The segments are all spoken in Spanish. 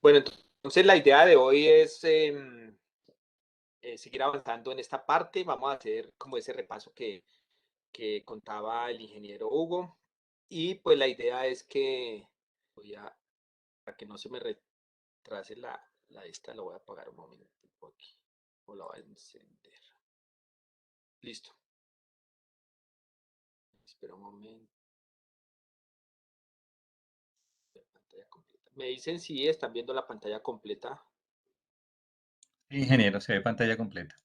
Bueno, entonces la idea de hoy es seguir avanzando en esta parte. Vamos a hacer como ese repaso que contaba el ingeniero Hugo. Y pues la idea es que para que no se me retrase la esta, la voy a apagar un momento aquí. O la voy a encender. Listo. Espera un momento. Pantalla completa. Me dicen si están viendo la pantalla completa. Ingeniero, se ve pantalla completa.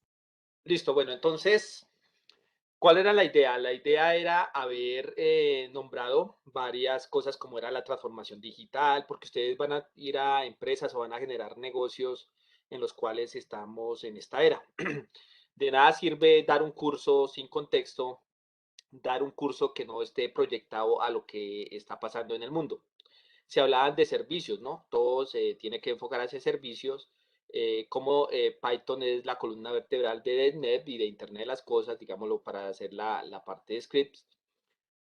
Listo, bueno, entonces ¿cuál era la idea? La idea era haber nombrado varias cosas como era la transformación digital, porque ustedes van a ir a empresas o van a generar negocios en los cuales estamos en esta era. De nada sirve dar un curso sin contexto, dar un curso que no esté proyectado a lo que está pasando en el mundo. Se hablaban de servicios, ¿no? Todo se tiene que enfocar hacia servicios, como Python es la columna vertebral de .NET y de Internet de las Cosas, digámoslo, para hacer la parte de scripts.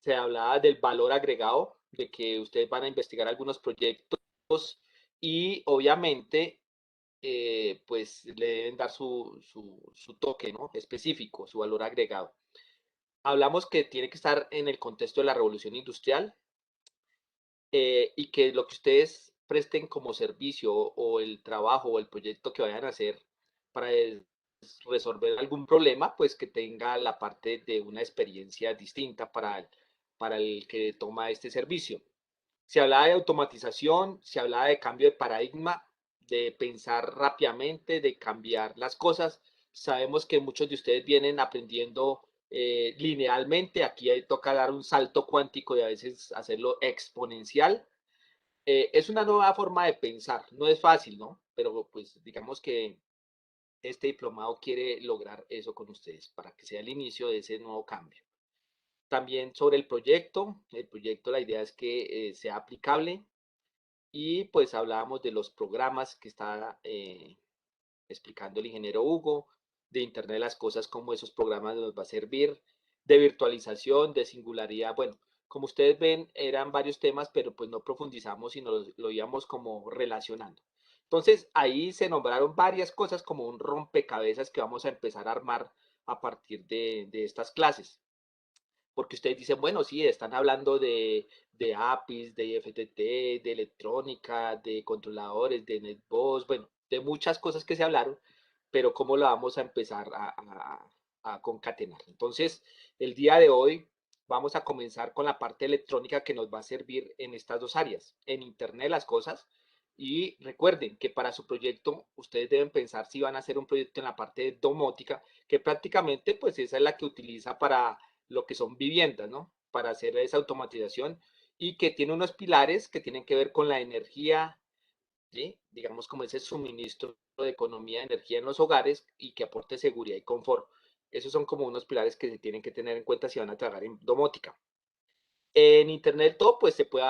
Se hablaba del valor agregado, de que ustedes van a investigar algunos proyectos y obviamente pues le deben dar su toque, ¿no? Específico, su valor agregado. Hablamos que tiene que estar en el contexto de la revolución industrial, y que lo que ustedes presten como servicio o el trabajo o el proyecto que vayan a hacer para resolver algún problema, pues que tenga la parte de una experiencia distinta para el que toma este servicio. Se hablaba de automatización, se hablaba de cambio de paradigma, de pensar rápidamente, de cambiar las cosas. Sabemos que muchos de ustedes vienen aprendiendo linealmente, aquí toca dar un salto cuántico y a veces hacerlo exponencial. Es una nueva forma de pensar, no es fácil, ¿no? Pero pues digamos que este diplomado quiere lograr eso con ustedes para que sea el inicio de ese nuevo cambio. También sobre el proyecto la idea es que sea aplicable y pues hablábamos de los programas que está explicando el ingeniero Hugo, de Internet de las Cosas, cómo esos programas nos va a servir, de virtualización, de singularidad. Bueno, como ustedes ven, eran varios temas, pero pues no profundizamos, sino lo íbamos como relacionando. Entonces, ahí se nombraron varias cosas como un rompecabezas que vamos a empezar a armar a partir de estas clases. Porque ustedes dicen, bueno, sí, están hablando de APIs, de IFTT, de electrónica, de controladores, de NetBoss, bueno, de muchas cosas que se hablaron, pero cómo la vamos a empezar a concatenar. Entonces, el día de hoy vamos a comenzar con la parte electrónica que nos va a servir en estas dos áreas, en Internet las cosas. Y recuerden que para su proyecto ustedes deben pensar si van a hacer un proyecto en la parte de domótica, que prácticamente pues esa es la que utiliza para lo que son viviendas, ¿no? Para hacer esa automatización y que tiene unos pilares que tienen que ver con la energía, ¿sí? Digamos como ese suministro de economía de energía en los hogares y que aporte seguridad y confort. Esos son como unos pilares que se tienen que tener en cuenta si van a trabajar en domótica. En Internet todo, pues se puede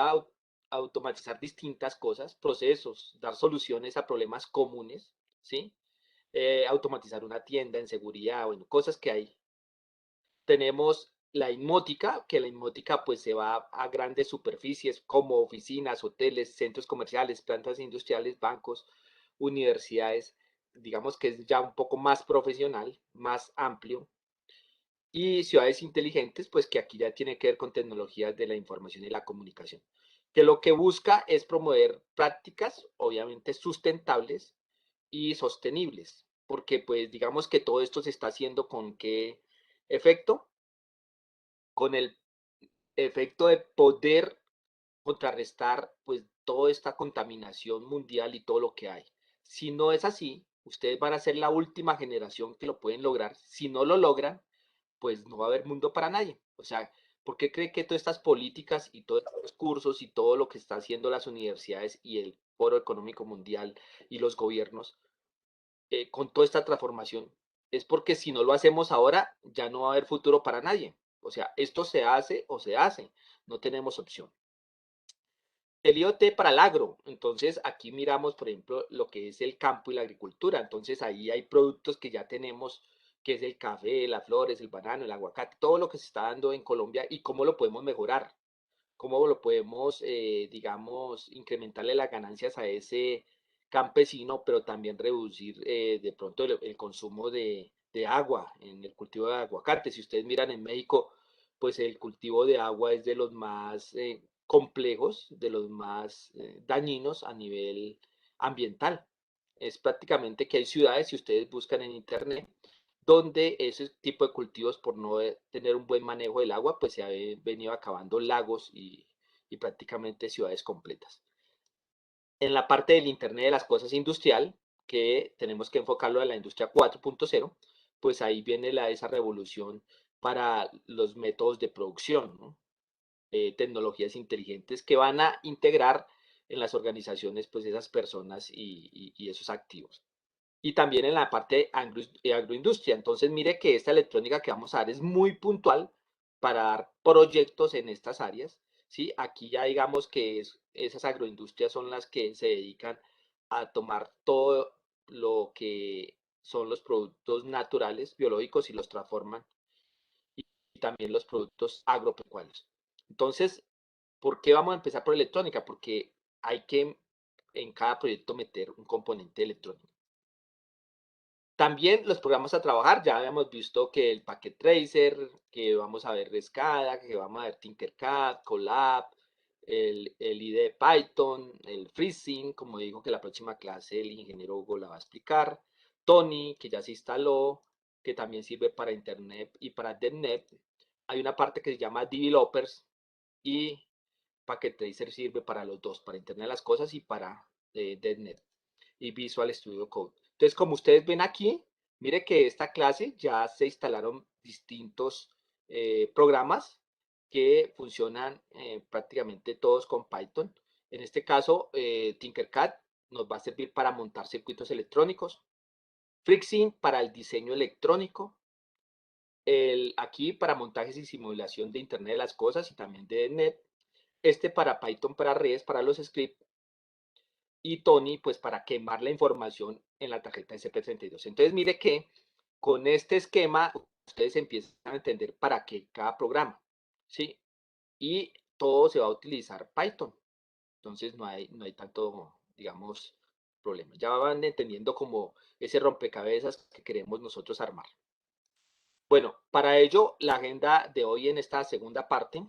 automatizar distintas cosas, procesos, dar soluciones a problemas comunes, ¿sí? Automatizar una tienda en seguridad, bueno, cosas que hay. Tenemos la inmótica, que la inmótica pues se va a grandes superficies como oficinas, hoteles, centros comerciales, plantas industriales, bancos, universidades, digamos que es ya un poco más profesional, más amplio, y ciudades inteligentes, pues que aquí ya tiene que ver con tecnologías de la información y la comunicación, que lo que busca es promover prácticas, obviamente sustentables y sostenibles, porque pues digamos que todo esto se está haciendo con qué efecto, con el efecto de poder contrarrestar pues toda esta contaminación mundial y todo lo que hay. Si no es así, ustedes van a ser la última generación que lo pueden lograr. Si no lo logran, pues no va a haber mundo para nadie. O sea, ¿por qué cree que todas estas políticas y todos estos cursos y todo lo que están haciendo las universidades y el Foro Económico Mundial y los gobiernos con toda esta transformación? Es porque si no lo hacemos ahora, ya no va a haber futuro para nadie. O sea, esto se hace o se hace, no tenemos opción. El IoT para el agro. Entonces, aquí miramos, por ejemplo, lo que es el campo y la agricultura. Entonces, ahí hay productos que ya tenemos, que es el café, las flores, el banano, el aguacate, todo lo que se está dando en Colombia y cómo lo podemos mejorar, cómo lo podemos, digamos, incrementarle las ganancias a ese campesino, pero también reducir de pronto el consumo de agua en el cultivo de aguacate. Si ustedes miran en México, pues el cultivo de agua es de los más complejos, de los más dañinos a nivel ambiental. Es prácticamente que hay ciudades, si ustedes buscan en internet, donde ese tipo de cultivos, por no tener un buen manejo del agua, pues se ha venido acabando lagos y prácticamente ciudades completas. En la parte del Internet de las cosas industrial, que tenemos que enfocarlo a la industria 4.0, pues ahí viene esa revolución para los métodos de producción, ¿no? Tecnologías inteligentes que van a integrar en las organizaciones pues esas personas y esos activos. Y también en la parte de agroindustria. Entonces, mire que esta electrónica que vamos a dar es muy puntual para dar proyectos en estas áreas. ¿Sí? Aquí ya digamos que esas agroindustrias son las que se dedican a tomar todo lo que son los productos naturales, biológicos, y los transforman, y también los productos agropecuarios. Entonces, ¿por qué vamos a empezar por electrónica? Porque hay que en cada proyecto meter un componente electrónico. También los programas a trabajar, ya habíamos visto que el Packet Tracer, que vamos a ver Rescada, que vamos a ver Tinkercad, Colab, el IDE de Python, el FreeSync, como digo que la próxima clase el ingeniero Hugo la va a explicar, Tony, que ya se instaló, que también sirve para Internet y para DevNet. Hay una parte que se llama Developers, y Packet Tracer sirve para los dos, para Internet de las Cosas y para DevNet y Visual Studio Code. Entonces, como ustedes ven aquí, mire que esta clase ya se instalaron distintos programas que funcionan prácticamente todos con Python. En este caso, Tinkercad nos va a servir para montar circuitos electrónicos, FreeSync para el diseño electrónico, aquí para montajes y simulación de Internet de las Cosas y también de NET, para Python para redes, para los scripts, y Tony pues para quemar la información en la tarjeta SP32. Entonces mire que con este esquema ustedes empiezan a entender para qué cada programa, ¿sí? Y todo se va a utilizar Python. Entonces no hay tanto, digamos, problema. Ya van entendiendo como ese rompecabezas que queremos nosotros armar. Bueno, para ello, la agenda de hoy en esta segunda parte,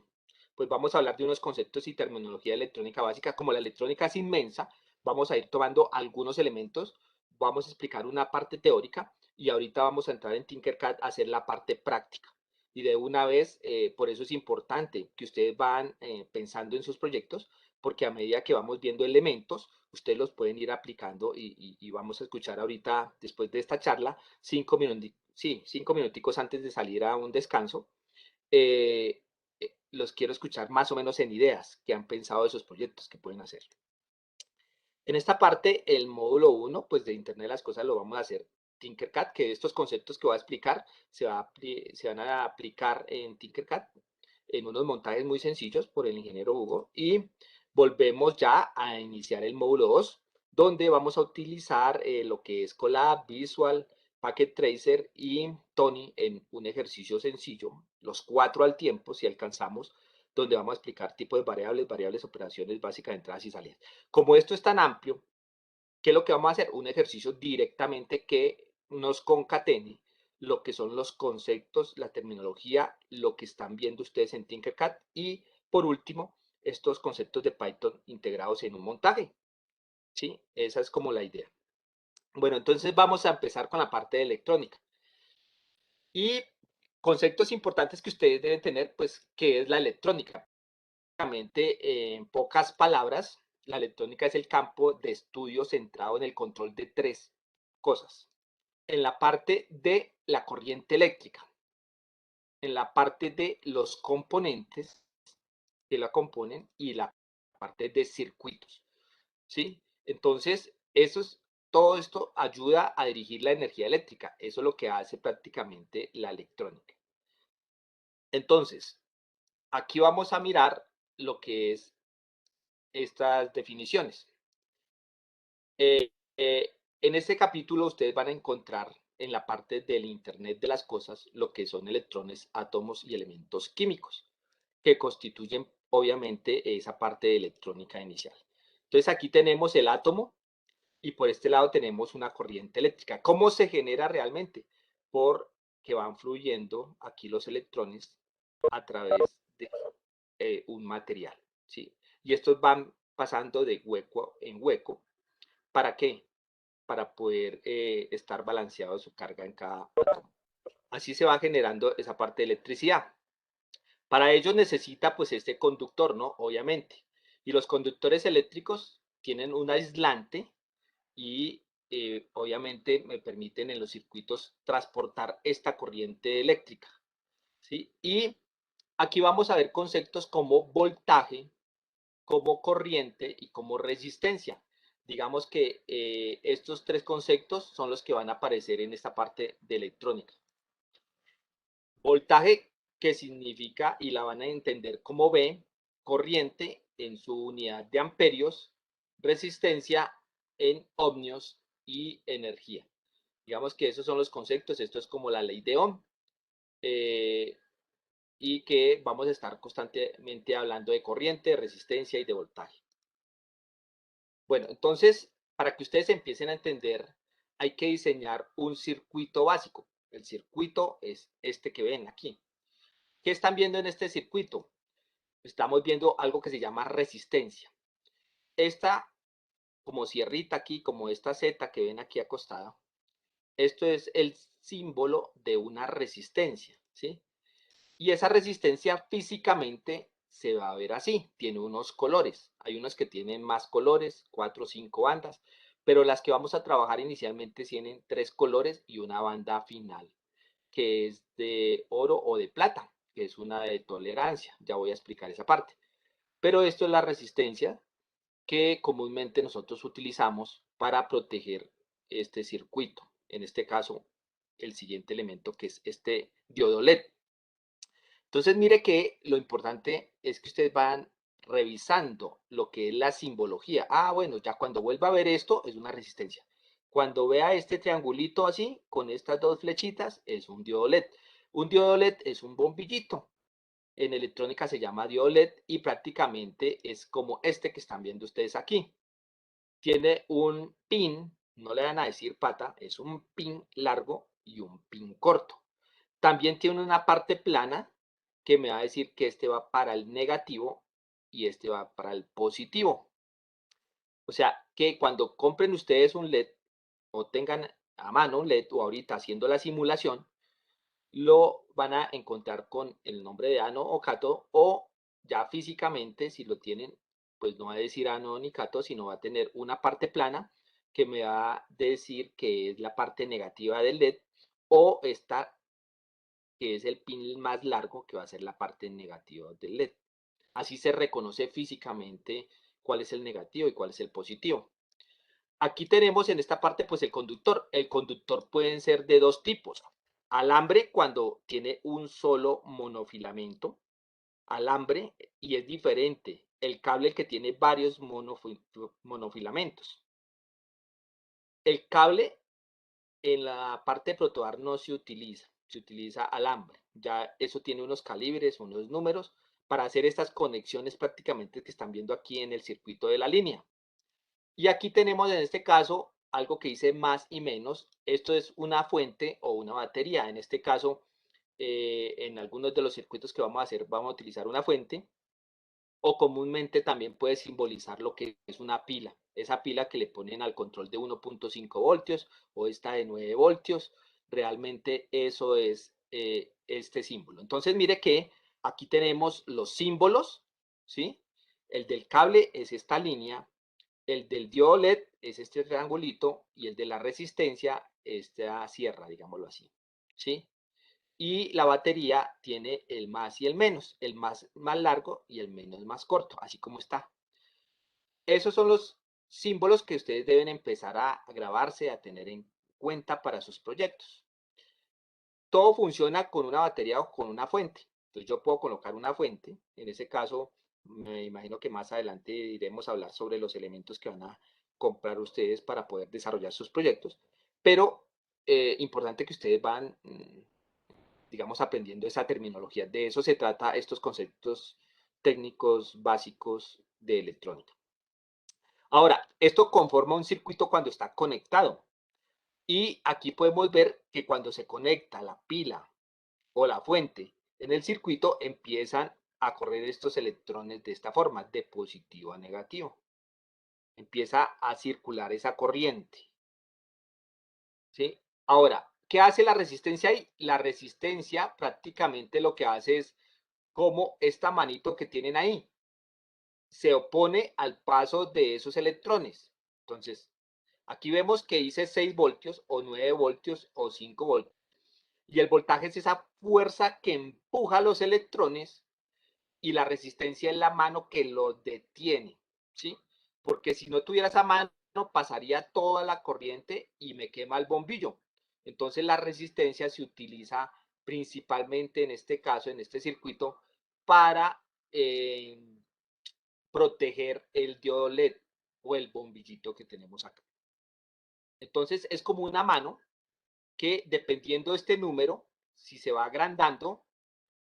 pues vamos a hablar de unos conceptos y terminología electrónica básica. Como la electrónica es inmensa, vamos a ir tomando algunos elementos, vamos a explicar una parte teórica y ahorita vamos a entrar en Tinkercad a hacer la parte práctica. Y de una vez, por eso es importante que ustedes van pensando en sus proyectos, porque a medida que vamos viendo elementos, ustedes los pueden ir aplicando y vamos a escuchar ahorita, después de esta charla, 5 minutos, sí, 5 minuticos antes de salir a un descanso. eh, los quiero escuchar más o menos en ideas que han pensado de esos proyectos que pueden hacer. En esta parte, el módulo 1, pues de Internet de las Cosas, lo vamos a hacer Tinkercad, que estos conceptos que voy a explicar se van a aplicar en Tinkercad en unos montajes muy sencillos por el ingeniero Hugo, y volvemos ya a iniciar el módulo 2, donde vamos a utilizar lo que es Colab, Visual, Packet Tracer y Tony en un ejercicio sencillo, los 4 al tiempo, si alcanzamos, donde vamos a explicar tipos de variables, operaciones básicas de entradas y salidas. Como esto es tan amplio, ¿qué es lo que vamos a hacer? Un ejercicio directamente que nos concatene lo que son los conceptos, la terminología, lo que están viendo ustedes en Tinkercad, y por último, estos conceptos de Python integrados en un montaje. ¿Sí? Esa es como la idea. Bueno, entonces vamos a empezar con la parte de electrónica. Y conceptos importantes que ustedes deben tener, pues, ¿qué es la electrónica? En pocas palabras, la electrónica es el campo de estudio centrado en el control de tres cosas. En la parte de la corriente eléctrica, en la parte de los componentes que la componen y la parte de circuitos, ¿sí? Entonces, todo esto ayuda a dirigir la energía eléctrica. Eso es lo que hace prácticamente la electrónica. Entonces, aquí vamos a mirar lo que es estas definiciones. En este capítulo ustedes van a encontrar en la parte del Internet de las Cosas lo que son electrones, átomos y elementos químicos, que constituyen obviamente esa parte de electrónica inicial. Entonces aquí tenemos el átomo, y por este lado tenemos una corriente eléctrica. ¿Cómo se genera realmente? Porque van fluyendo aquí los electrones a través de un material, ¿sí? Y estos van pasando de hueco en hueco. ¿Para qué? Para poder estar balanceado su carga en cada átomo. Así se va generando esa parte de electricidad. Para ello necesita pues este conductor, ¿no? Obviamente. Y los conductores eléctricos tienen un aislante y obviamente me permiten en los circuitos transportar esta corriente eléctrica, ¿sí? Y aquí vamos a ver conceptos como voltaje, como corriente y como resistencia. Digamos que estos tres conceptos son los que van a aparecer en esta parte de electrónica. Voltaje, que significa, y la van a entender como V, corriente en su unidad de amperios, resistencia en ohmios y energía. Digamos que esos son los conceptos, esto es como la ley de Ohm, eh, y que vamos a estar constantemente hablando de corriente, de resistencia y de voltaje. Bueno, entonces, para que ustedes empiecen a entender, hay que diseñar un circuito básico. El circuito es este que ven aquí. ¿Qué están viendo en este circuito? Estamos viendo algo que se llama resistencia. Esta, como sierrita aquí, como esta Z que ven aquí acostada, esto es el símbolo de una resistencia, ¿sí? Y esa resistencia físicamente se va a ver así, tiene unos colores. Hay unas que tienen más colores, 4 o 5 bandas, pero las que vamos a trabajar inicialmente tienen 3 colores y una banda final, que es de oro o de plata, que es una de tolerancia. Ya voy a explicar esa parte. Pero esto es la resistencia que comúnmente nosotros utilizamos para proteger este circuito. En este caso, el siguiente elemento que es este diodo LED. Entonces, mire que lo importante es que ustedes van revisando lo que es la simbología. Ah, bueno, ya cuando vuelva a ver esto es una resistencia. Cuando vea este triangulito así, con estas dos flechitas, es un diodo LED. Un diodo LED es un bombillito. En electrónica se llama diodo LED y prácticamente es como este que están viendo ustedes aquí. Tiene un pin, no le van a decir pata, es un pin largo y un pin corto. También tiene una parte plana que me va a decir que este va para el negativo y este va para el positivo. O sea, que cuando compren ustedes un LED o tengan a mano un LED o ahorita haciendo la simulación, lo van a encontrar con el nombre de ano o cato o ya físicamente, si lo tienen, pues no va a decir ano ni cato, sino va a tener una parte plana que me va a decir que es la parte negativa del LED o esta que es el pin más largo, que va a ser la parte negativa del LED. Así se reconoce físicamente cuál es el negativo y cuál es el positivo. Aquí tenemos en esta parte pues el conductor. El conductor pueden ser de dos tipos. Alambre cuando tiene un solo monofilamento. Alambre y es diferente. El cable que tiene varios monofilamentos. El cable en la parte de protobar no se utiliza alambre. Ya eso tiene unos calibres, unos números para hacer estas conexiones prácticamente que están viendo aquí en el circuito de la línea. Y aquí tenemos en este caso algo que dice más y menos. Esto es una fuente o una batería. En este caso, en algunos de los circuitos que vamos a hacer, vamos a utilizar una fuente o comúnmente también puede simbolizar lo que es una pila. Esa pila que le ponen al control de 1.5 voltios o esta de 9 voltios. Realmente eso es este símbolo. Entonces mire que aquí tenemos los símbolos, ¿sí? El del cable es esta línea, el del diodo LED es este triangulito y el de la resistencia, esta sierra, digámoslo así, ¿sí? Y la batería tiene el más y el más largo y el menos más corto, así como está. Esos son los símbolos que ustedes deben empezar a grabarse, a tener en cuenta para sus proyectos. Todo funciona con una batería o con una fuente. Entonces yo puedo colocar una fuente, en ese caso me imagino que más adelante iremos a hablar sobre los elementos que van a comprar ustedes para poder desarrollar sus proyectos, pero importante que ustedes van digamos, aprendiendo esa terminología. De eso se trata estos conceptos técnicos básicos de electrónica. Ahora, esto conforma un circuito cuando está conectado. Y aquí podemos ver que cuando se conecta la pila o la fuente en el circuito, empiezan a correr estos electrones de esta forma, de positivo a negativo. Empieza a circular esa corriente, ¿sí? Ahora, ¿qué hace la resistencia ahí? La resistencia prácticamente lo que hace es como esta manito que tienen ahí, se opone al paso de esos electrones. Entonces, aquí vemos que dice 6 voltios o 9 voltios o 5 voltios. Y el voltaje es esa fuerza que empuja los electrones y la resistencia es la mano que los detiene, ¿sí? Porque si no tuviera esa mano, pasaría toda la corriente y me quema el bombillo. Entonces la resistencia se utiliza principalmente en este caso, en este circuito, para proteger el diodo LED o el bombillito que tenemos acá. Entonces es como una mano que dependiendo de este número, si se va agrandando,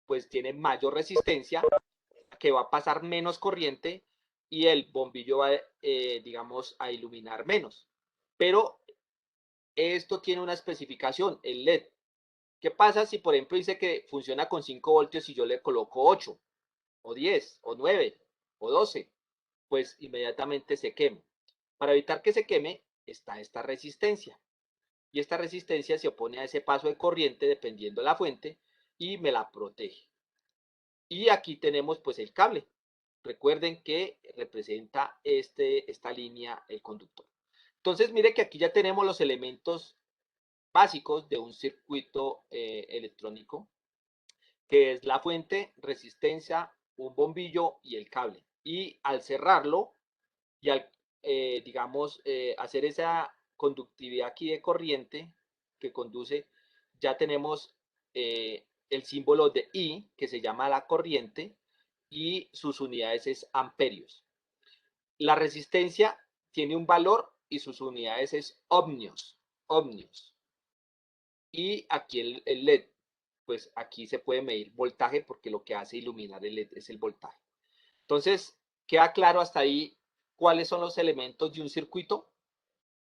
pues tiene mayor resistencia, que va a pasar menos corriente y el bombillo va, digamos, a iluminar menos. Pero esto tiene una especificación, el LED. ¿Qué pasa si, por ejemplo, dice que funciona con 5 voltios y yo le coloco 8, o 10, o 9, o 12? Pues inmediatamente se quema. Para evitar que se queme, está esta resistencia. Y esta resistencia se opone a ese paso de corriente dependiendo de la fuente y me la protege. Y aquí tenemos pues el cable. Recuerden que representa esta línea el conductor. Entonces, mire que aquí ya tenemos los elementos básicos de un circuito electrónico, que es la fuente, resistencia, un bombillo y el cable. Y al cerrarlo y al, digamos, hacer esa conductividad aquí de corriente que conduce, ya tenemos el símbolo de I, que se llama la corriente, y sus unidades es amperios. La resistencia tiene un valor y sus unidades es ohmios. Ohmios. Y aquí el LED, pues aquí se puede medir voltaje porque lo que hace iluminar el LED es el voltaje. Entonces, queda claro hasta ahí cuáles son los elementos de un circuito.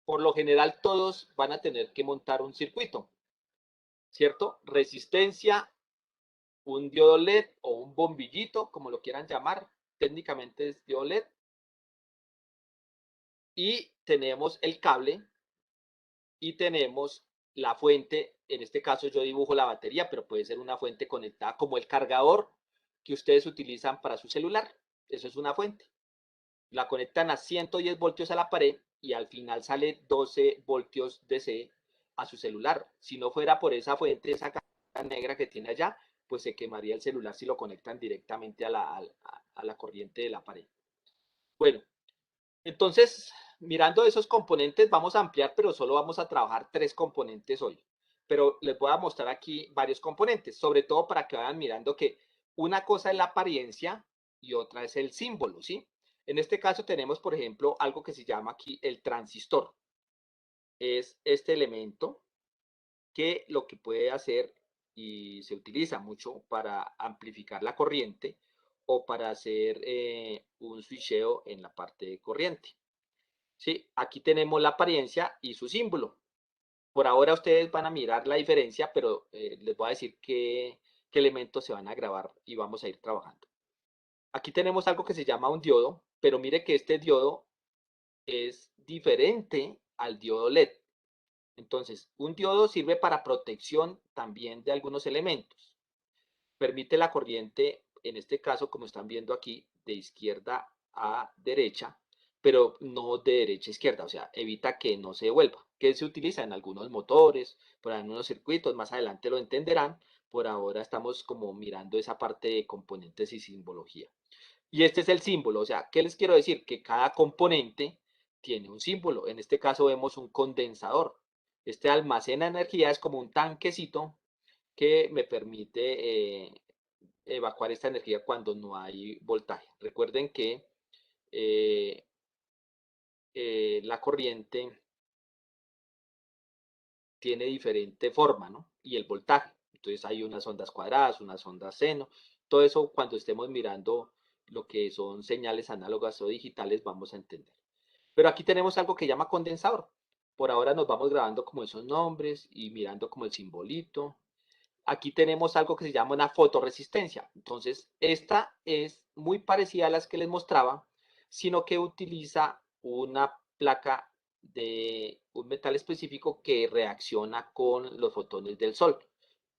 Por lo general, todos van a tener que montar un circuito, ¿cierto? Resistencia, un diodo LED o un bombillito, como lo quieran llamar, técnicamente es diodo LED. Y tenemos el cable y tenemos la fuente. En este caso yo dibujo la batería, pero puede ser una fuente conectada como el cargador que ustedes utilizan para su celular. Eso es una fuente. La conectan a 110 voltios a la pared y al final sale 12 voltios DC a su celular. Si no fuera por esa fuente, esa caja negra que tiene allá, pues se quemaría el celular si lo conectan directamente a la corriente de la pared. Bueno, entonces, mirando esos componentes, vamos a ampliar, pero solo vamos a trabajar 3 componentes hoy. Pero les voy a mostrar aquí varios componentes, sobre todo para que vayan mirando que una cosa es la apariencia y otra es el símbolo, ¿sí? En este caso tenemos, por ejemplo, algo que se llama aquí el transistor. Es este elemento que lo que puede hacer y se utiliza mucho para amplificar la corriente o para hacer un switcheo en la parte de corriente. Sí, aquí tenemos la apariencia y su símbolo. Por ahora ustedes van a mirar la diferencia, pero les voy a decir qué elementos se van a grabar y vamos a ir trabajando. Aquí tenemos algo que se llama un diodo, pero mire que este diodo es diferente al diodo LED. Entonces, un diodo sirve para protección también de algunos elementos. Permite la corriente, en este caso, como están viendo aquí, de izquierda a derecha, pero no de derecha a izquierda, o sea, evita que no se devuelva, que se utiliza en algunos motores, por algunos circuitos, más adelante lo entenderán, por ahora estamos como mirando esa parte de componentes y simbología. Y este es el símbolo, o sea, ¿qué les quiero decir? Que cada componente tiene un símbolo, en este caso vemos un condensador, este almacena energía, es como un tanquecito que me permite evacuar esta energía cuando no hay voltaje. Recuerden que eh, la corriente tiene diferente forma, ¿no? Y el voltaje. Entonces hay unas ondas cuadradas, unas ondas seno. Todo eso cuando estemos mirando lo que son señales análogas o digitales vamos a entender. Pero aquí tenemos algo que llama condensador. Por ahora nos vamos grabando como esos nombres y mirando como el simbolito. Aquí tenemos algo que se llama una fotoresistencia. Entonces, esta es muy parecida a las que les mostraba, sino que utiliza una placa de un metal específico que reacciona con los fotones del sol.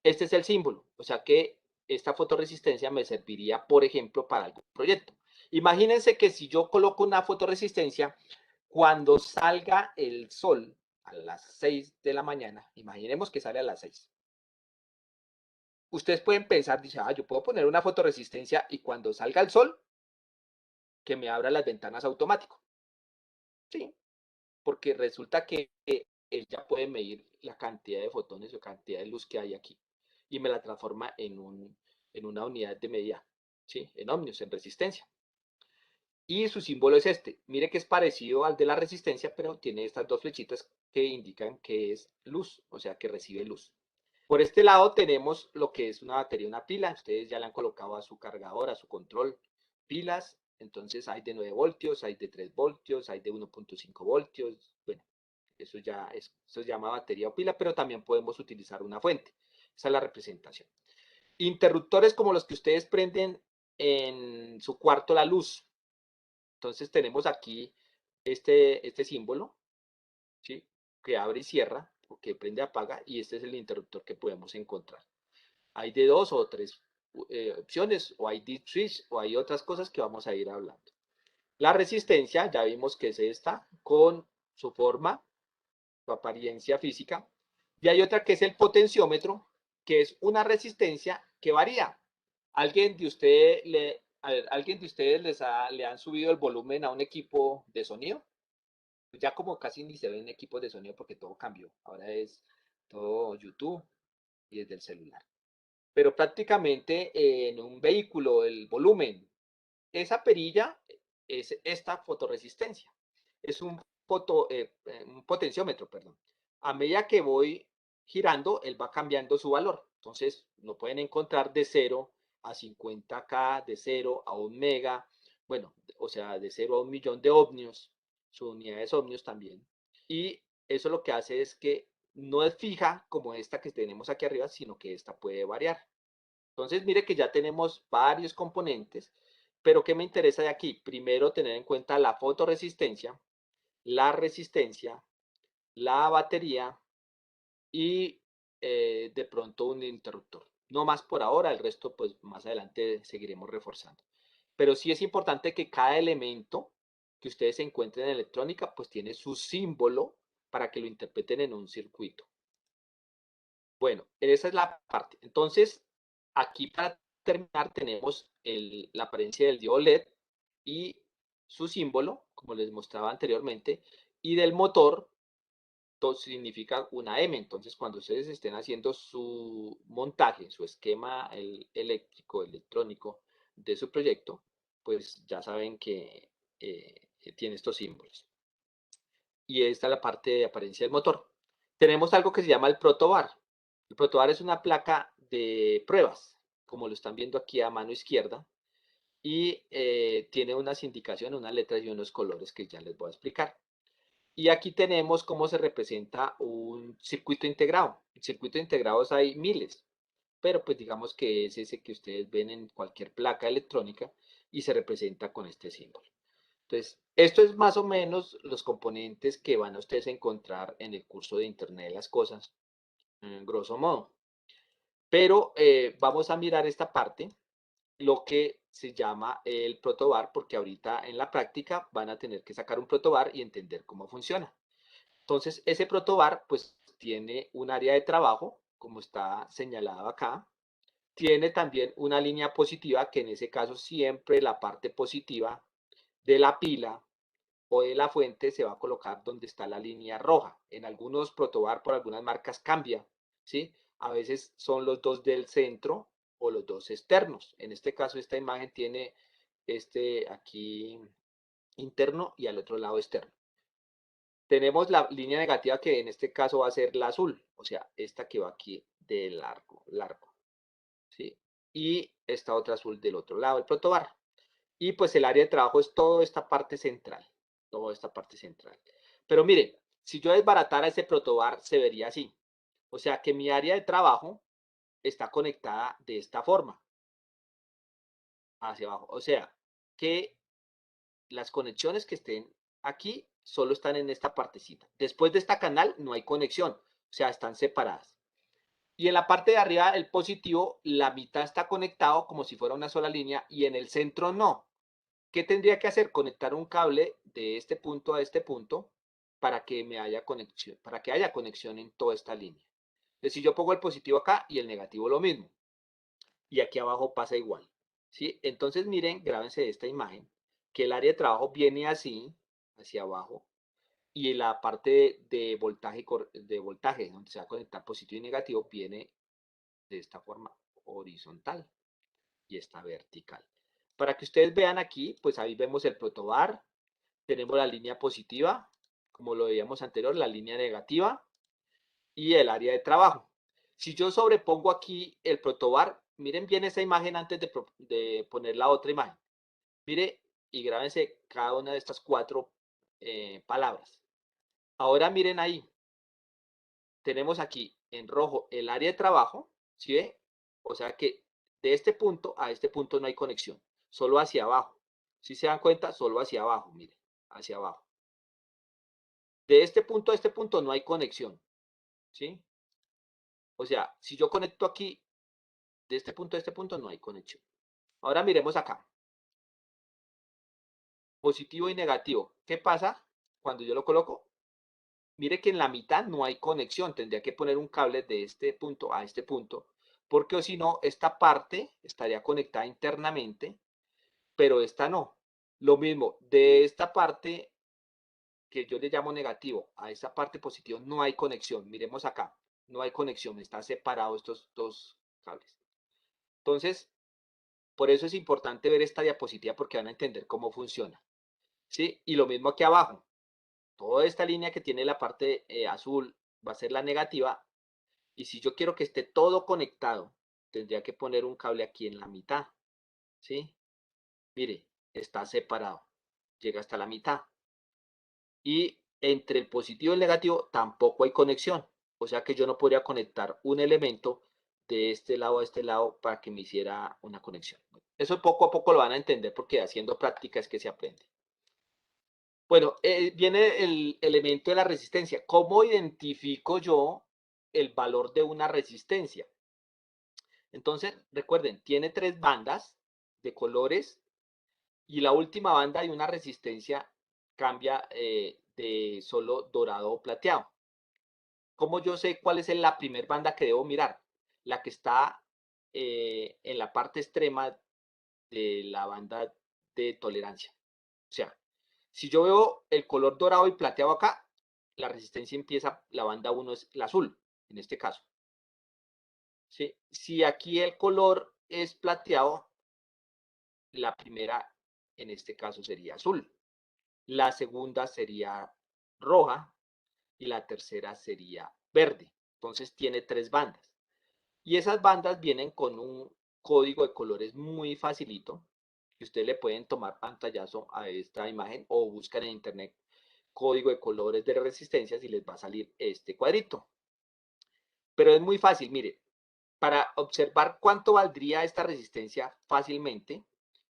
Este es el símbolo, o sea que esta fotoresistencia me serviría, por ejemplo, para algún proyecto. Imagínense que si yo coloco una fotoresistencia, cuando salga el sol a las 6 de la mañana, imaginemos que sale a las 6. Ustedes pueden pensar, dice, yo puedo poner una fotoresistencia y cuando salga el sol, que me abra las ventanas automático. Sí, porque resulta que él ya puede medir la cantidad de fotones o cantidad de luz que hay aquí y me la transforma en una unidad de medida, ¿sí? En ohmios, en resistencia. Y su símbolo es este. Mire que es parecido al de la resistencia, pero tiene estas dos flechitas que indican que es luz, o sea, que recibe luz. Por este lado tenemos lo que es una batería, una pila. Ustedes ya le han colocado a su cargador, a su control, pilas. Entonces hay de 9 voltios, hay de 3 voltios, hay de 1.5 voltios. Bueno, eso ya se llama batería o pila, pero también podemos utilizar una fuente. Esa es la representación. Interruptores como los que ustedes prenden en su cuarto la luz. Entonces tenemos aquí este símbolo, ¿sí? Que abre y cierra, o que prende y apaga, y este es el interruptor que podemos encontrar. Hay de dos o tres opciones, o hay deep switch, o hay otras cosas que vamos a ir hablando. La resistencia, ya vimos que es esta, con su forma, su apariencia física. Y hay otra que es el potenciómetro, que es una resistencia que varía. ¿Alguien de ustedes le han subido el volumen a un equipo de sonido? Ya como casi ni se ven equipos de sonido porque todo cambió. Ahora es todo YouTube y desde el celular. Pero prácticamente en un vehículo el volumen, esa perilla es esta fotoresistencia. Es un potenciómetro, perdón. A medida que voy girando, él va cambiando su valor. Entonces, lo pueden encontrar de 0 a 50K, de 0 a 1 mega, bueno, o sea, de 0 a 1 millón de ohmios, su unidad es ohmios también. Y eso lo que hace es que no es fija como esta que tenemos aquí arriba, sino que esta puede variar. Entonces, mire que ya tenemos varios componentes, pero ¿qué me interesa de aquí? Primero, tener en cuenta la fotoresistencia, la resistencia, la batería y de pronto un interruptor. No más por ahora, el resto pues más adelante seguiremos reforzando. Pero sí es importante que cada elemento que ustedes encuentren en electrónica pues tiene su símbolo para que lo interpreten en un circuito. Bueno, esa es la parte. Entonces, aquí para terminar tenemos la apariencia del diodo LED y su símbolo, como les mostraba anteriormente, y del motor, todo significa una M. Entonces, cuando ustedes estén haciendo su montaje, su esquema eléctrico, electrónico de su proyecto, pues ya saben que tiene estos símbolos. Y esta es la parte de apariencia del motor. Tenemos algo que se llama el protobar. El protobar es una placa de pruebas, como lo están viendo aquí a mano izquierda, y tiene unas indicaciones, unas letras y unos colores que ya les voy a explicar. Y aquí tenemos cómo se representa un circuito integrado. En circuitos integrados hay miles, pero pues digamos que es ese que ustedes ven en cualquier placa electrónica y se representa con este símbolo. Entonces, esto es más o menos los componentes que van a ustedes a encontrar en el curso de Internet de las Cosas, en grosso modo. Pero vamos a mirar esta parte, lo que se llama el protobar, porque ahorita en la práctica van a tener que sacar un protobar y entender cómo funciona. Entonces, ese protobar pues tiene un área de trabajo, como está señalado acá. Tiene también una línea positiva, que en ese caso siempre la parte positiva de la pila o de la fuente se va a colocar donde está la línea roja. En algunos protobar por algunas marcas cambia, ¿sí? A veces son los dos del centro o los dos externos. En este caso esta imagen tiene este aquí interno y al otro lado externo. Tenemos la línea negativa que en este caso va a ser la azul, o sea, esta que va aquí de largo, ¿sí? Y esta otra azul del otro lado, el protobar. Y pues el área de trabajo es toda esta parte central. toda esta parte central. Pero miren, si yo desbaratara ese protobar, se vería así. O sea que mi área de trabajo está conectada de esta forma, hacia abajo. O sea que las conexiones que estén aquí solo están en esta partecita. Después de esta canal no hay conexión, o sea, están separadas. Y en la parte de arriba, el positivo, la mitad está conectado como si fuera una sola línea y en el centro no. ¿Qué tendría que hacer? Conectar un cable de este punto a este punto para que haya conexión en toda esta línea. Entonces, si yo pongo el positivo acá y el negativo lo mismo, y aquí abajo pasa igual, ¿sí? Entonces, miren, grábense esta imagen, que el área de trabajo viene así, hacia abajo, y la parte de voltaje, donde se va a conectar positivo y negativo, viene de esta forma horizontal y esta vertical. Para que ustedes vean aquí, pues ahí vemos el protobar, tenemos la línea positiva, como lo veíamos anterior, la línea negativa y el área de trabajo. Si yo sobrepongo aquí el protobar, miren bien esa imagen antes de poner la otra imagen. Mire y grábense cada una de estas cuatro palabras. Ahora miren ahí, tenemos aquí en rojo el área de trabajo, ¿sí ve? O sea que de este punto a este punto no hay conexión, solo hacia abajo. Si se dan cuenta, solo hacia abajo, miren, hacia abajo. De este punto a este punto no hay conexión, ¿sí? O sea, si yo conecto aquí, de este punto a este punto no hay conexión. Ahora miremos acá, positivo y negativo. ¿Qué pasa cuando yo lo coloco? Mire que en la mitad no hay conexión, tendría que poner un cable de este punto a este punto, porque o si no, esta parte estaría conectada internamente, pero esta no. Lo mismo, de esta parte que yo le llamo negativo a esta parte positivo no hay conexión. Miremos acá, no hay conexión, están separados estos dos cables. Entonces, por eso es importante ver esta diapositiva porque van a entender cómo funciona. ¿Sí? Y lo mismo aquí abajo. Toda esta línea que tiene la parte azul va a ser la negativa. Y si yo quiero que esté todo conectado, tendría que poner un cable aquí en la mitad. ¿Sí? Mire, está separado. Llega hasta la mitad. Y entre el positivo y el negativo tampoco hay conexión. O sea que yo no podría conectar un elemento de este lado a este lado para que me hiciera una conexión. Eso poco a poco lo van a entender porque haciendo práctica es que se aprende. Bueno, viene el elemento de la resistencia. ¿Cómo identifico yo el valor de una resistencia? Entonces, recuerden, tiene tres bandas de colores y la última banda de una resistencia cambia de solo dorado o plateado. ¿Cómo yo sé cuál es la primera banda que debo mirar? La que está en la parte extrema de la banda de tolerancia. O sea, si yo veo el color dorado y plateado acá, la resistencia empieza, la banda 1 es la azul, en este caso. ¿Sí? Si aquí el color es plateado, la primera en este caso sería azul. La segunda sería roja y la tercera sería verde. Entonces tiene tres bandas. Y esas bandas vienen con un código de colores muy facilito, que ustedes le pueden tomar pantallazo a esta imagen o buscan en internet código de colores de resistencias y les va a salir este cuadrito. Pero es muy fácil, mire, para observar cuánto valdría esta resistencia fácilmente,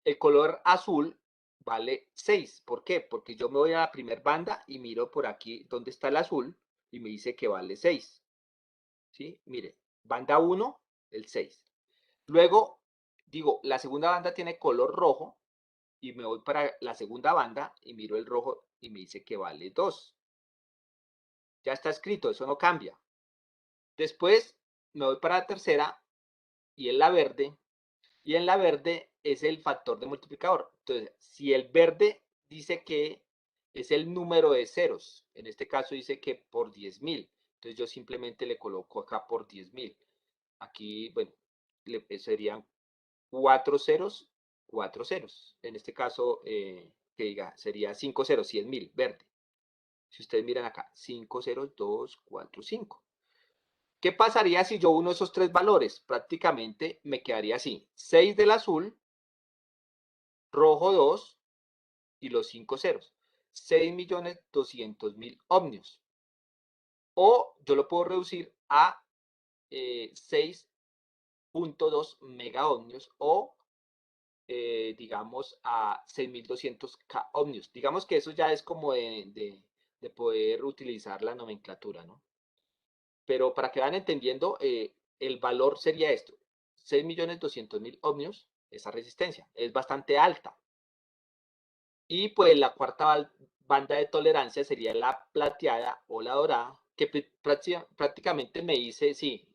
el color azul vale 6. ¿Por qué? Porque yo me voy a la primera banda y miro por aquí donde está el azul y me dice que vale 6. ¿Sí? Mire, banda 1, el 6. Luego, digo, la segunda banda tiene color rojo y me voy para la segunda banda y miro el rojo y me dice que vale 2. Ya está escrito, eso no cambia. Después me voy para la tercera y en la verde. Y en la verde es el factor de multiplicador. Entonces, si el verde dice que es el número de ceros, en este caso dice que por 10.000. Entonces yo simplemente le coloco acá por 10.000. Aquí, bueno, serían 4 ceros, 4 ceros. En este caso, que diga, sería 5 ceros, 100.000, verde. Si ustedes miran acá, 5 ceros, 2, 4, 5. ¿Qué pasaría si yo uno esos tres valores? Prácticamente me quedaría así. 6 del azul, rojo 2 y los 5 ceros. 6.200.000 ohmios. O yo lo puedo reducir a 6.2 megaohmios o digamos a 6.200 K ohmios. Digamos que eso ya es como de poder utilizar la nomenclatura, ¿no? Pero para que vayan entendiendo, el valor sería esto: 6.200.000 ohmios, esa resistencia es bastante alta. Y pues la cuarta banda de tolerancia sería la plateada o la dorada, que prácticamente me dice, sí,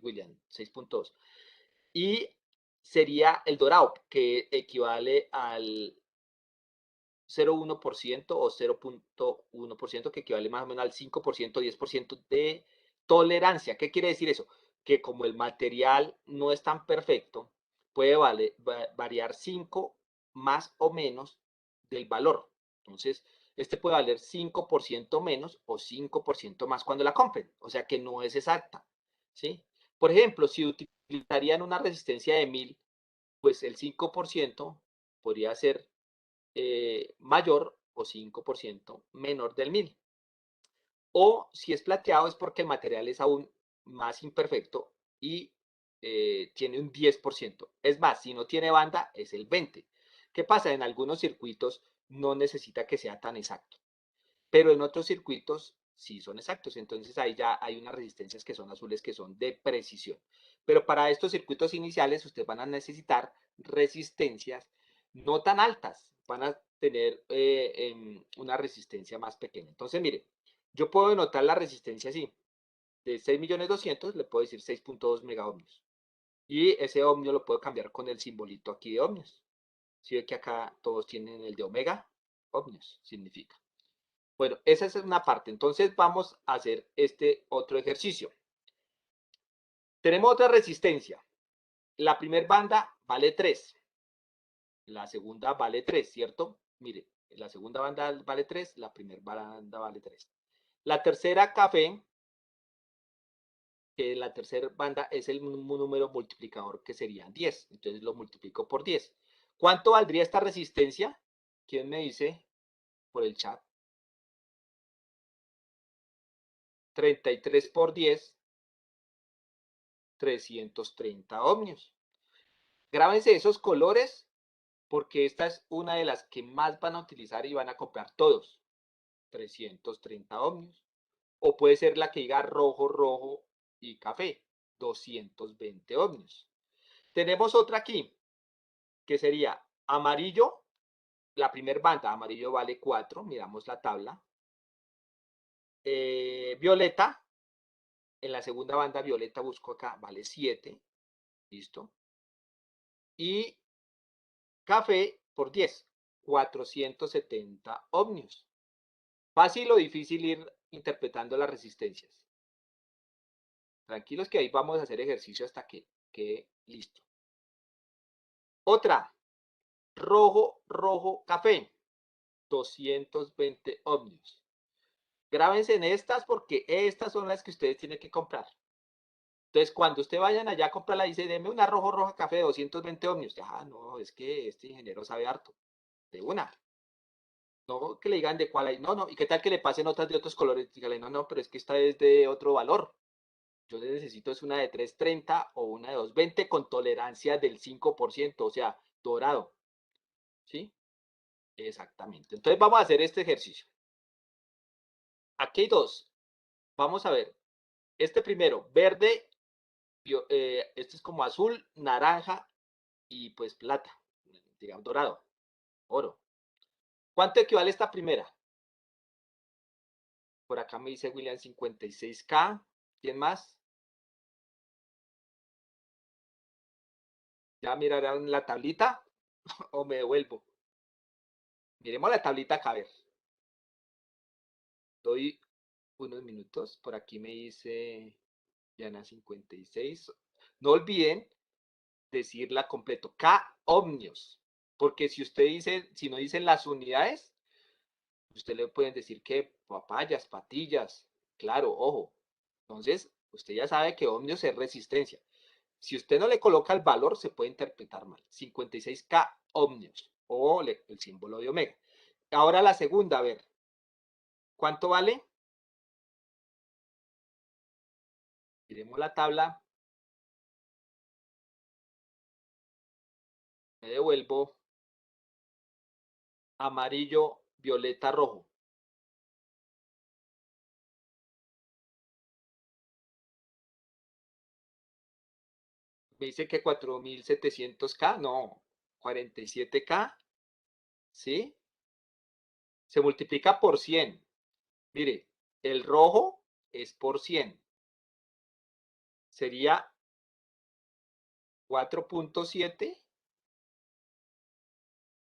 William, 6.2. Y sería el dorado, que equivale al 0,1% o 0,1%, que equivale más o menos al 5%, 10% de tolerancia. ¿Qué quiere decir eso? Que como el material no es tan perfecto, puede variar 5 más o menos del valor. Entonces, este puede valer 5% menos o 5% más cuando la compren. O sea que no es exacta, ¿sí? Por ejemplo, si utilizarían una resistencia de 1000, pues el 5% podría ser mayor o 5% menor del 1000. O si es plateado es porque el material es aún más imperfecto y tiene un 10%. Es más, si no tiene banda es el 20%. ¿Qué pasa? En algunos circuitos no necesita que sea tan exacto, pero en otros circuitos sí son exactos. Entonces ahí ya hay unas resistencias que son azules, que son de precisión. Pero para estos circuitos iniciales ustedes van a necesitar resistencias no tan altas, van a tener una resistencia más pequeña. Entonces, mire, yo puedo denotar la resistencia así: de 6.200.000 le puedo decir 6.2 megaohmios. Y ese ohmio lo puedo cambiar con el simbolito aquí de ohmios. Si ve que acá todos tienen el de omega, ohmios significa. Bueno, esa es una parte. Entonces vamos a hacer este otro ejercicio. Tenemos otra resistencia. La primera banda vale 3. La segunda vale 3, ¿cierto? Mire, la segunda banda vale 3, la primera banda vale 3. La tercera café, que la tercera banda es el número multiplicador, que sería 10. Entonces lo multiplico por 10. ¿Cuánto valdría esta resistencia? ¿Quién me dice por el chat? 33 por 10, 330 ohmios. Grábense esos colores porque esta es una de las que más van a utilizar y van a comprar todos. 330 ohmios. O puede ser la que diga rojo, rojo y café. 220 ohmios. Tenemos otra aquí, que sería amarillo. La primera banda, amarillo vale 4. Miramos la tabla. Violeta. En la segunda banda, violeta, busco acá, vale 7. Listo. Y café por 10. 470 ohmios. Fácil o difícil ir interpretando las resistencias. Tranquilos que ahí vamos a hacer ejercicio hasta que quede listo. Otra, rojo, rojo, café. 220 ohmios. Grábense en estas porque estas son las que ustedes tienen que comprar. Entonces, cuando ustedes vayan allá a comprarla, dice, deme una rojo, roja, café de 220 ohmios. Ya, no, es que este ingeniero sabe harto. De una. No que le digan de cuál hay. No, no. ¿Y qué tal que le pasen otras de otros colores? Dígale, no, no, pero es que esta es de otro valor. Yo necesito es una de 330 o una de 220 con tolerancia del 5%, o sea, dorado. ¿Sí? Exactamente. Entonces vamos a hacer este ejercicio. Aquí hay dos. Vamos a ver. Este primero, verde, este es como azul, naranja y pues plata, digamos dorado, oro. ¿Cuánto equivale esta primera? Por acá me dice William 56K. ¿Quién más? ¿Ya mirarán la tablita o me devuelvo? Miremos la tablita acá, a ver. Doy unos minutos. Por aquí me dice Diana 56. No olviden decirla completo. K ohmios. Porque si usted dice, si no dicen las unidades, usted le pueden decir que papayas, patillas. Claro, ojo. Entonces, usted ya sabe que ohmios es resistencia. Si usted no le coloca el valor, se puede interpretar mal. 56K ohmios o el símbolo de omega. Ahora la segunda, a ver. ¿Cuánto vale? Miremos la tabla. Me devuelvo. Amarillo, violeta, rojo. Me dice que 4700K, no, 47K, ¿sí? Se multiplica por 100. Mire, el rojo es por 100. Sería 4.7,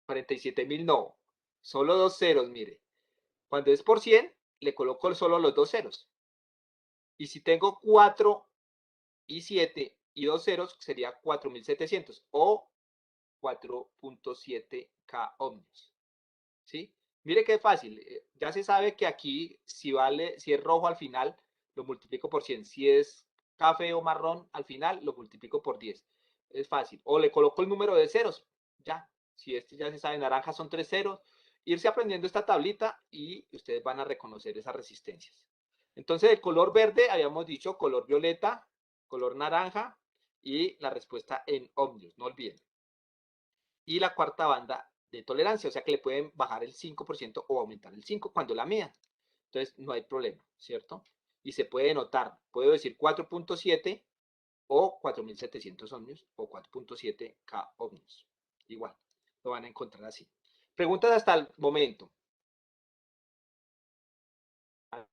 47.000 no, solo dos ceros, mire. Cuando es por 100, le coloco solo los dos ceros. Y si tengo 4 y 7 y dos ceros, sería 4.700 o 4.7K ohmios. ¿Sí? Mire qué fácil. Ya se sabe que aquí, si es rojo al final, lo multiplico por 100. Si es café o marrón al final, lo multiplico por 10. Es fácil. O le coloco el número de ceros. Ya. Si este ya se sabe, naranja son 3 ceros. Irse aprendiendo esta tablita y ustedes van a reconocer esas resistencias. Entonces, el color verde, habíamos dicho, color violeta, color naranja y la respuesta en ohmios. No olviden. Y la cuarta banda de tolerancia, o sea que le pueden bajar el 5% o aumentar el 5% cuando la midan. Entonces no hay problema, ¿cierto? Y se puede notar, puedo decir 4.7 o 4700 ohmios o 4.7K ohmios. Igual, lo van a encontrar así. Preguntas hasta el momento.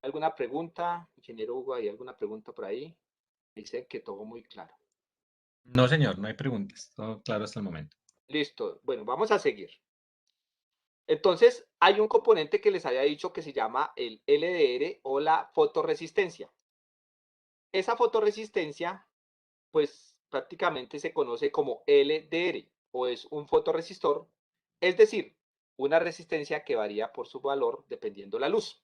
¿Alguna pregunta? Ingeniero Hugo, ¿hay alguna pregunta por ahí? Dice que todo muy claro. No, señor, no hay preguntas. Todo claro hasta el momento. Listo. Bueno, vamos a seguir. Entonces, hay un componente que les había dicho que se llama el LDR o la fotorresistencia. Esa fotorresistencia, pues prácticamente se conoce como LDR o es un fotorresistor, es decir, una resistencia que varía por su valor dependiendo la luz.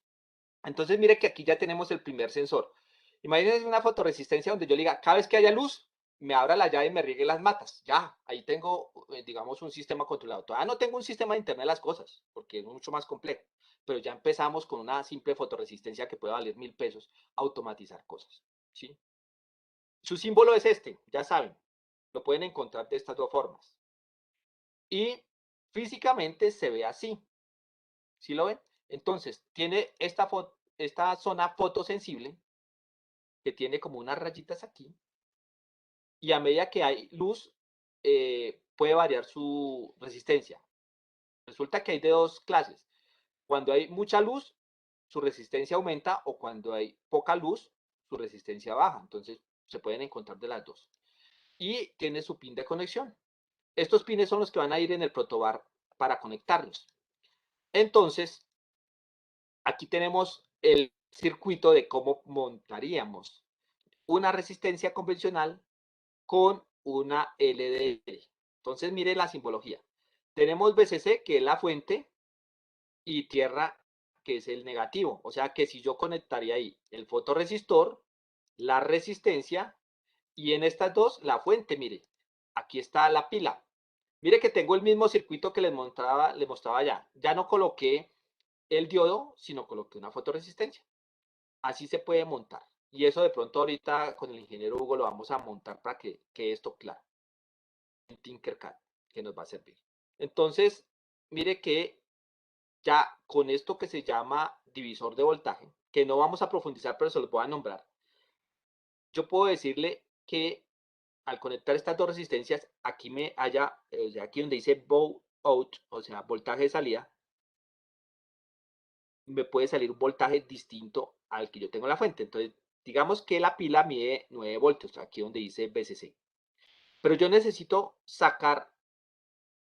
Entonces, mire que aquí ya tenemos el primer sensor. Imagínense una fotorresistencia donde yo le diga, cada vez que haya luz, me abra la llave y me riegue las matas. Ya, ahí tengo, digamos, un sistema controlado. Todavía no tengo un sistema de Internet de las cosas, porque es mucho más complejo. Pero ya empezamos con una simple fotorresistencia que puede valer 1000 pesos, automatizar cosas. ¿Sí? Su símbolo es este, ya saben. Lo pueden encontrar de estas dos formas. Y físicamente se ve así. ¿Sí lo ven? Entonces, tiene esta zona fotosensible que tiene como unas rayitas aquí, y a medida que hay luz, puede variar su resistencia. Resulta que hay de dos clases. Cuando hay mucha luz, su resistencia aumenta, o cuando hay poca luz, su resistencia baja. Entonces, se pueden encontrar de las dos. Y tiene su pin de conexión. Estos pines son los que van a ir en el protobar para conectarlos. Entonces, aquí tenemos el circuito de cómo montaríamos una resistencia convencional con una LDR. Entonces, mire la simbología. Tenemos VCC, que es la fuente, y tierra, que es el negativo. O sea que si yo conectaría ahí el fotorresistor, la resistencia, y en estas dos, la fuente, mire, aquí está la pila. Mire que tengo el mismo circuito que les mostraba ya. Ya no coloqué el diodo, sino coloqué una fotorresistencia. Así se puede montar. Y eso de pronto ahorita con el ingeniero Hugo lo vamos a montar para que quede esto claro. En Tinkercad, que nos va a servir. Entonces, mire que ya con esto que se llama divisor de voltaje, que no vamos a profundizar, pero se los voy a nombrar, yo puedo decirle que al conectar estas dos resistencias, aquí me haya, aquí donde dice bow out, o sea, voltaje de salida, me puede salir un voltaje distinto al que yo tengo en la fuente. Entonces, digamos que la pila mide 9 voltios, aquí donde dice VCC. Pero yo necesito sacar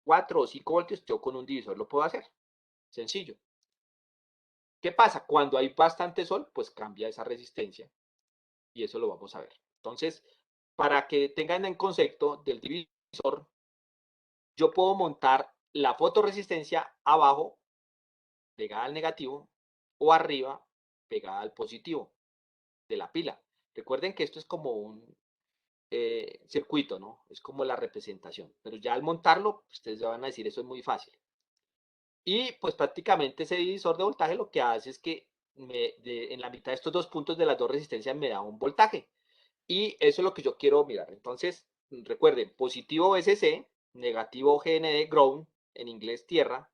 4 o 5 voltios, yo con un divisor lo puedo hacer. Sencillo. ¿Qué pasa? Cuando hay bastante sol, pues cambia esa resistencia y eso lo vamos a ver. Entonces, para que tengan en concepto del divisor, yo puedo montar la fotorresistencia abajo, pegada al negativo, o arriba, pegada al positivo de la pila. Recuerden que esto es como un circuito, ¿no? Es como la representación. Pero ya al montarlo, ustedes van a decir, eso es muy fácil. Y pues prácticamente ese divisor de voltaje lo que hace es que en la mitad de estos dos puntos de las dos resistencias me da un voltaje. Y eso es lo que yo quiero mirar. Entonces, recuerden, positivo VCC, negativo GND, ground, en inglés tierra,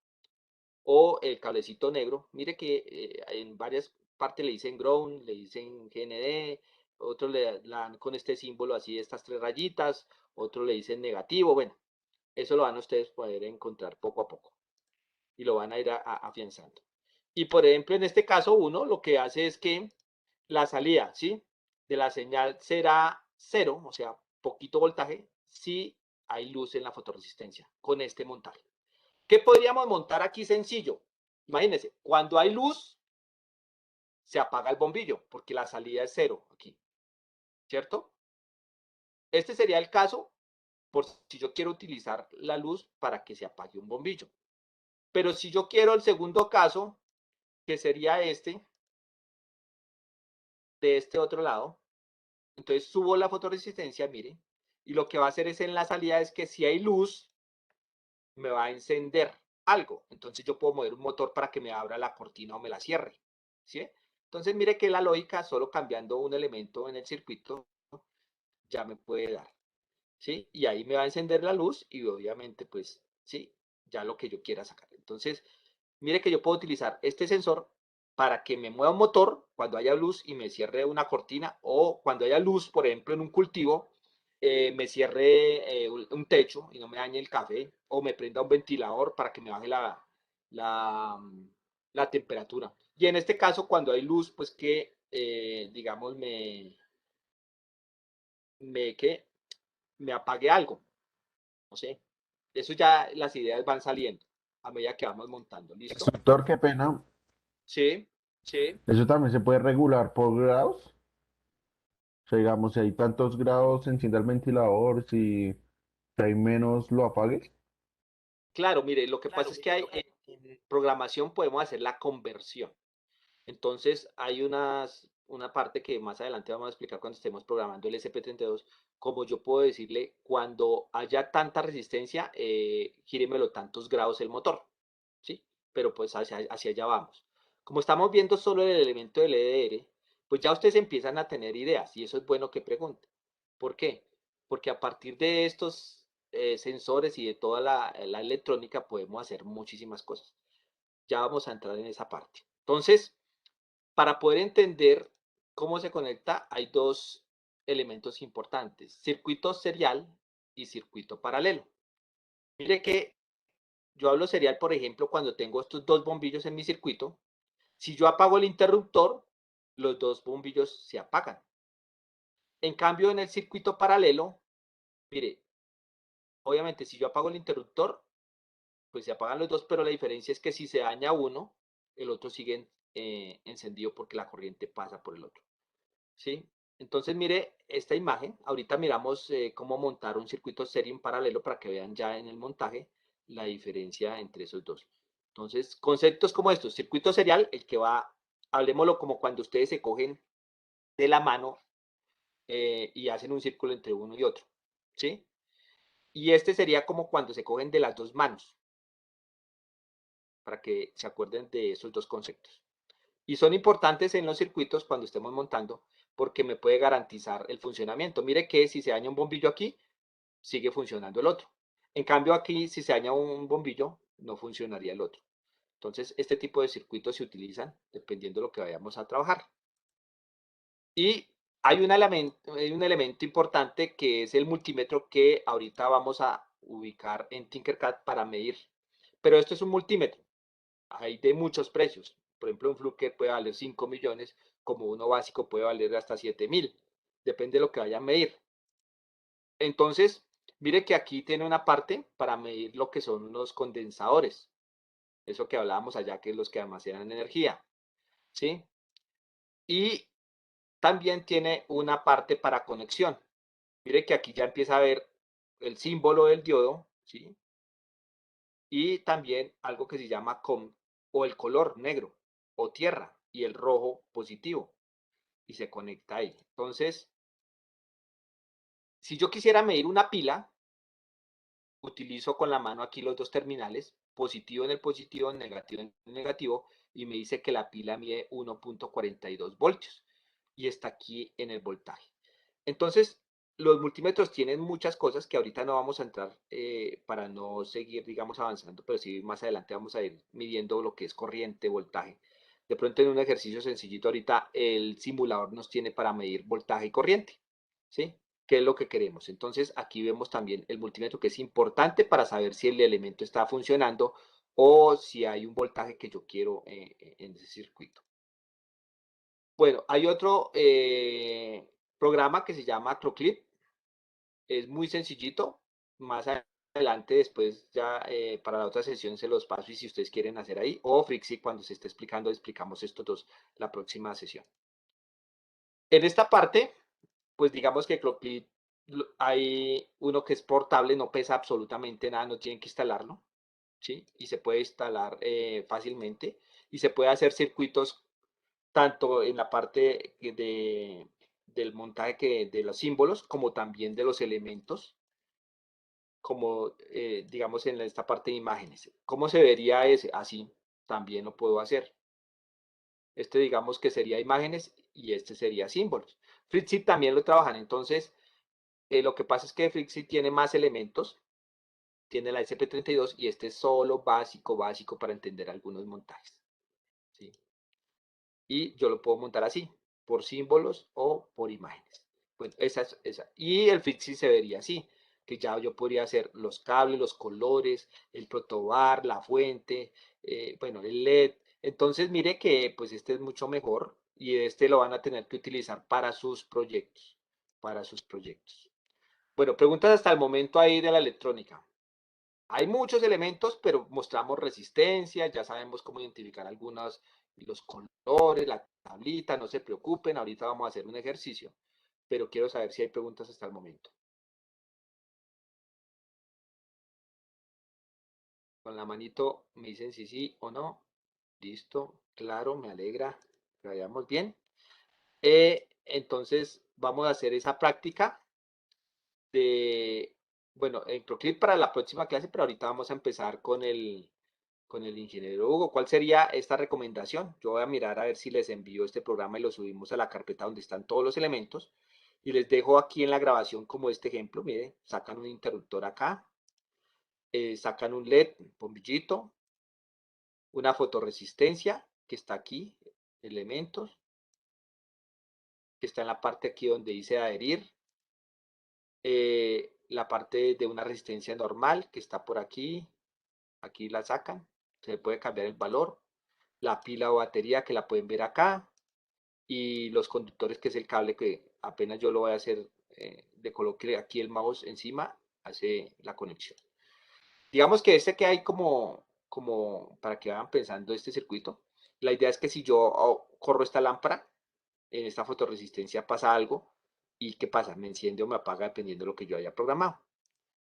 o el cablecito negro. Mire que en varias partes le dicen ground, le dicen GND, otros le dan con este símbolo así, estas tres rayitas, otros le dicen negativo. Bueno, eso lo van a ustedes poder encontrar poco a poco y lo van a ir afianzando. Y por ejemplo, en este caso, uno lo que hace es que la salida, ¿sí? De la señal será cero, o sea, poquito voltaje, si hay luz en la fotoresistencia con este montaje. ¿Qué podríamos montar aquí sencillo? Imagínense, cuando hay luz, se apaga el bombillo, porque la salida es cero aquí, ¿cierto? Este sería el caso por si yo quiero utilizar la luz para que se apague un bombillo. Pero si yo quiero el segundo caso, que sería este, de este otro lado, entonces subo la fotoresistencia, mire, y lo que va a hacer es en la salida es que si hay luz, me va a encender algo. Entonces yo puedo mover un motor para que me abra la cortina o me la cierre, ¿sí? Entonces mire que la lógica, solo cambiando un elemento en el circuito, ya me puede dar, ¿sí? Y ahí me va a encender la luz y obviamente, pues, ¿sí? Ya lo que yo quiera sacar. Entonces, mire que yo puedo utilizar este sensor para que me mueva un motor cuando haya luz y me cierre una cortina, o cuando haya luz, por ejemplo, en un cultivo, me cierre un techo y no me dañe el café, o me prenda un ventilador para que me baje la, la temperatura. Y en este caso, cuando hay luz, pues que, digamos, que me apague algo, no sé. Eso ya las ideas van saliendo a medida que vamos montando, ¿listo? Instructor, qué pena. Sí, sí. Eso también se puede regular por grados. O sea, digamos, si hay tantos grados, se encienda el ventilador, si hay menos, lo apague. Claro, mire, lo que pasa es que hay, en programación podemos hacer la conversión. Entonces, hay una parte que más adelante vamos a explicar cuando estemos programando el SP32, como yo puedo decirle, cuando haya tanta resistencia, gíremelo tantos grados el motor, ¿sí? Pero pues hacia allá vamos. Como estamos viendo solo el elemento del EDR, pues ya ustedes empiezan a tener ideas y eso es bueno que pregunten. ¿Por qué? Porque a partir de estos sensores y de toda la electrónica podemos hacer muchísimas cosas. Ya vamos a entrar en esa parte. Entonces, para poder entender cómo se conecta, hay dos elementos importantes, circuito serial y circuito paralelo. Mire que yo hablo serial, por ejemplo, cuando tengo estos dos bombillos en mi circuito. Si yo apago el interruptor, los dos bombillos se apagan. En cambio, en el circuito paralelo, mire, obviamente si yo apago el interruptor, pues se apagan los dos, pero la diferencia es que si se daña uno, el otro sigue encendido porque la corriente pasa por el otro. ¿Sí? Entonces, mire esta imagen. Ahorita miramos cómo montar un circuito serie en paralelo para que vean ya en el montaje la diferencia entre esos dos. Entonces, conceptos como estos, circuito serial, el que va, hablemoslo como cuando ustedes se cogen de la mano y hacen un círculo entre uno y otro. ¿Sí? Y este sería como cuando se cogen de las dos manos, para que se acuerden de esos dos conceptos. Y son importantes en los circuitos cuando estemos montando porque me puede garantizar el funcionamiento. Mire que si se daña un bombillo aquí, sigue funcionando el otro. En cambio aquí, si se daña un bombillo, no funcionaría el otro. Entonces, este tipo de circuitos se utilizan dependiendo de lo que vayamos a trabajar. Y hay un elemento importante que es el multímetro que ahorita vamos a ubicar en Tinkercad para medir. Pero esto es un multímetro. Hay de muchos precios. Por ejemplo, un Fluker puede valer 5 millones, como uno básico puede valer hasta 7.000. Depende de lo que vaya a medir. Entonces, mire que aquí tiene una parte para medir lo que son los condensadores. Eso que hablábamos allá, que es los que almacenan energía. ¿Sí? Y también tiene una parte para conexión. Mire que aquí ya empieza a ver el símbolo del diodo, ¿sí? Y también algo que se llama COM o el color negro o tierra y el rojo positivo y se conecta ahí. Entonces, si yo quisiera medir una pila, utilizo con la mano aquí los dos terminales positivo en el positivo, negativo en el negativo, y me dice que la pila mide 1.42 voltios y está aquí en el voltaje. Entonces, los multímetros tienen muchas cosas que ahorita no vamos a entrar para no seguir, digamos, avanzando, pero sí más adelante vamos a ir midiendo lo que es corriente, voltaje. De pronto en un ejercicio sencillito ahorita el simulador nos tiene para medir voltaje y corriente, ¿sí? ¿Qué es lo que queremos? Entonces aquí vemos también el multímetro, que es importante para saber si el elemento está funcionando o si hay un voltaje que yo quiero en ese circuito. Bueno, hay otro programa que se llama AcroClip. Es muy sencillito. Más adelante, después ya para la otra sesión se los paso y si ustedes quieren hacer ahí. O Frixi, cuando se esté explicando, explicamos estos dos la próxima sesión. En esta parte, pues digamos que AcroClip hay uno que es portable, no pesa absolutamente nada, no tienen que instalarlo, ¿sí? Y se puede instalar fácilmente y se puede hacer circuitos tanto en la parte del montaje de los símbolos como también de los elementos, como digamos en esta parte de imágenes. ¿Cómo se vería ese? Así también lo puedo hacer. Este digamos que sería imágenes y este sería símbolos. Frixit también lo trabajan, entonces lo que pasa es que Frixit tiene más elementos, tiene la SP32 y este es solo básico para entender algunos montajes, ¿sí? Y yo lo puedo montar así, por símbolos o por imágenes. Bueno, esa es esa. Y el Frixit se vería así, que ya yo podría hacer los cables, los colores, el protobar, la fuente, bueno, el LED. Entonces, mire que pues este es mucho mejor y este lo van a tener que utilizar para sus proyectos, para sus proyectos. Bueno, preguntas hasta el momento ahí de la electrónica. Hay muchos elementos, pero mostramos resistencia, ya sabemos cómo identificar algunos, los colores, la tablita, no se preocupen, ahorita vamos a hacer un ejercicio, pero quiero saber si hay preguntas hasta el momento. Con la manito me dicen si sí o no. Listo, claro, me alegra que vayamos bien. Entonces, vamos a hacer esa práctica de, bueno, en Proclip para la próxima clase, pero ahorita vamos a empezar con el ingeniero Hugo. ¿Cuál sería esta recomendación? Yo voy a mirar a ver si les envío este programa y lo subimos a la carpeta donde están todos los elementos. Y les dejo aquí en la grabación como este ejemplo. Miren, sacan un interruptor acá, sacan un LED, un bombillito, una fotorresistencia que está aquí, elementos, que está en la parte aquí donde dice adherir, la parte de una resistencia normal que está por aquí, aquí la sacan, se puede cambiar el valor, la pila o batería que la pueden ver acá, y los conductores, que es el cable que apenas yo lo voy a hacer, le coloque aquí el mouse encima, hace la conexión. Digamos que este que hay como para que vayan pensando este circuito, la idea es que si yo corro esta lámpara, en esta fotorresistencia pasa algo, y ¿qué pasa? Me enciende o me apaga dependiendo de lo que yo haya programado.